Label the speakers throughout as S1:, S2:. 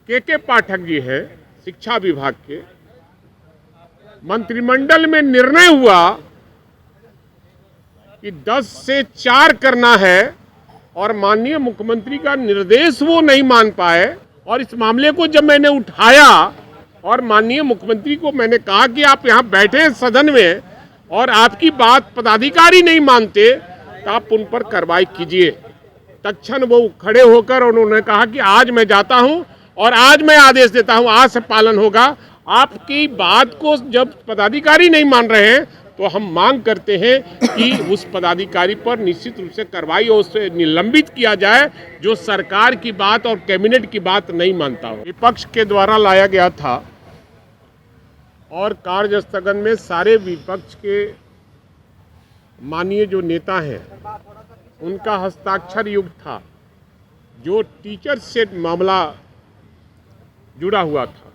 S1: के पाठक जी हैं शिक्षा विभाग के, मंत्रिमंडल में निर्णय हुआ कि 10 से 4 करना है और माननीय मुख्यमंत्री का निर्देश वो नहीं मान पाए। और इस मामले को जब मैंने उठाया और माननीय मुख्यमंत्री को मैंने कहा कि आप यहाँ बैठे हैं सदन में और आपकी बात पदाधिकारी नहीं मानते तो आप उन पर कार्रवाई कीजिए। तत्क्षण वो खड़े होकर उन्होंने कहा कि आज मैं जाता हूं और आज मैं आदेश देता हूं, आज से पालन होगा। आपकी बात को जब पदाधिकारी नहीं मान रहे हैं तो हम मांग करते हैं कि उस पदाधिकारी पर निश्चित रूप से कार्रवाई और उसे निलंबित किया जाए जो सरकार की बात और कैबिनेट की बात नहीं मानता हो। विपक्ष के द्वारा लाया गया था और कार्य स्थगन में सारे विपक्ष के माननीय जो नेता हैं उनका हस्ताक्षर युक्त था। जो टीचर से मामला जुड़ा हुआ था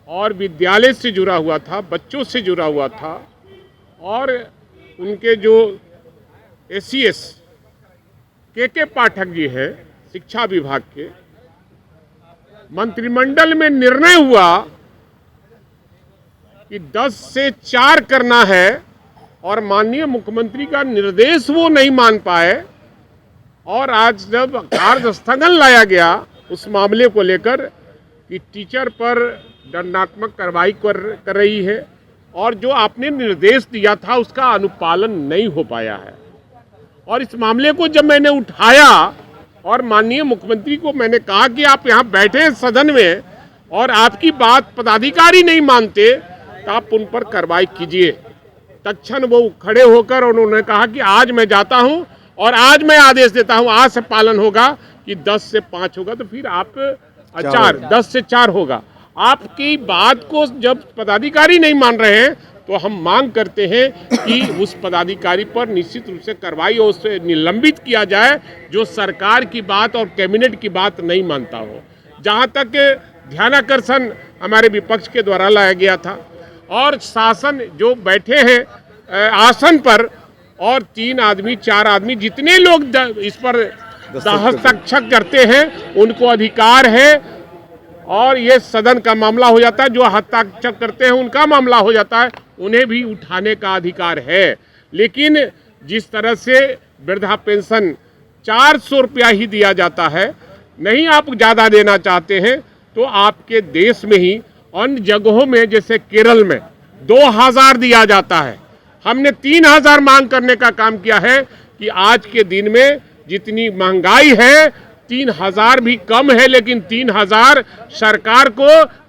S1: और विद्यालय से जुड़ा हुआ था, बच्चों से जुड़ा हुआ था और उनके जो SCS के पाठक जी हैं शिक्षा विभाग के, मंत्रिमंडल में निर्णय हुआ कि 10 से 4 करना है और माननीय मुख्यमंत्री का निर्देश वो नहीं मान पाए। और आज जब कार्य स्थगन लाया गया उस मामले को लेकर कि टीचर पर दंडात्मक कार्रवाई कर रही है और जो आपने निर्देश दिया था उसका अनुपालन नहीं हो पाया है। और इस मामले को जब मैंने उठाया और माननीय मुख्यमंत्री को मैंने कहा कि आप यहाँ बैठे हैं सदन में और आपकी बात पदाधिकारी नहीं मानते तो आप उन पर कार्रवाई कीजिए। तत्क्षण वो खड़े होकर उन्होंने कहा कि आज मैं जाता हूं और आज मैं आदेश देता हूं, आज से पालन होगा कि 10 से 5 होगा तो फिर आप 10 से 4 होगा। आपकी बात को जब पदाधिकारी नहीं मान रहे हैं तो हम मांग करते हैं कि उस पदाधिकारी पर निश्चित रूप से कार्रवाई और उसे निलंबित किया जाए जो सरकार की बात और कैबिनेट की बात नहीं मानता हो। जहां तक ध्यानाकर्षण हमारे विपक्ष के द्वारा लाया गया था और शासन जो बैठे हैं आसन पर और 3 आदमी 4 आदमी जितने लोग इस पर हस्ताक्षर करते हैं उनको अधिकार है और ये सदन का मामला हो जाता है। जो हस्ताक्षर करते हैं उनका मामला हो जाता है, उन्हें भी उठाने का अधिकार है। लेकिन जिस तरह से वृद्धा पेंशन 400 रुपया ही दिया जाता है, नहीं आप ज़्यादा देना चाहते हैं तो आपके देश में ही अन्य जगहों में जैसे केरल में 2000 दिया जाता है। हमने 3000 मांग करने का काम किया है कि आज के दिन में जितनी महंगाई है 3000 भी कम है, लेकिन 3000 सरकार को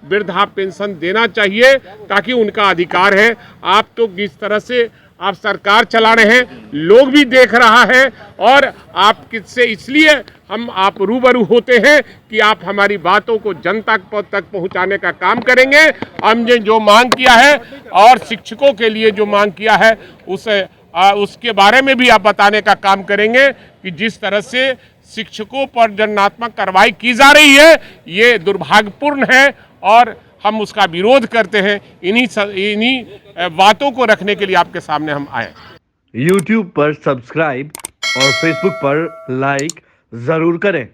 S1: वृद्धा पेंशन देना चाहिए ताकि उनका अधिकार है। आप तो जिस तरह से आप सरकार चला रहे हैं लोग भी देख रहा है और आप किससे इसलिए हम आप रूबरू होते हैं कि आप हमारी बातों को जनता तक पहुंचाने का काम करेंगे। हमने जो मांग किया है और शिक्षकों के लिए जो मांग किया है उसके बारे में भी आप बताने का काम करेंगे कि जिस तरह से शिक्षकों पर दंडात्मक कार्रवाई की जा रही है ये दुर्भाग्यपूर्ण है और हम उसका विरोध करते हैं। इन्हीं बातों को रखने के लिए आपके सामने हम आए।
S2: YouTube पर सब्सक्राइब और Facebook पर लाइक जरूर करें।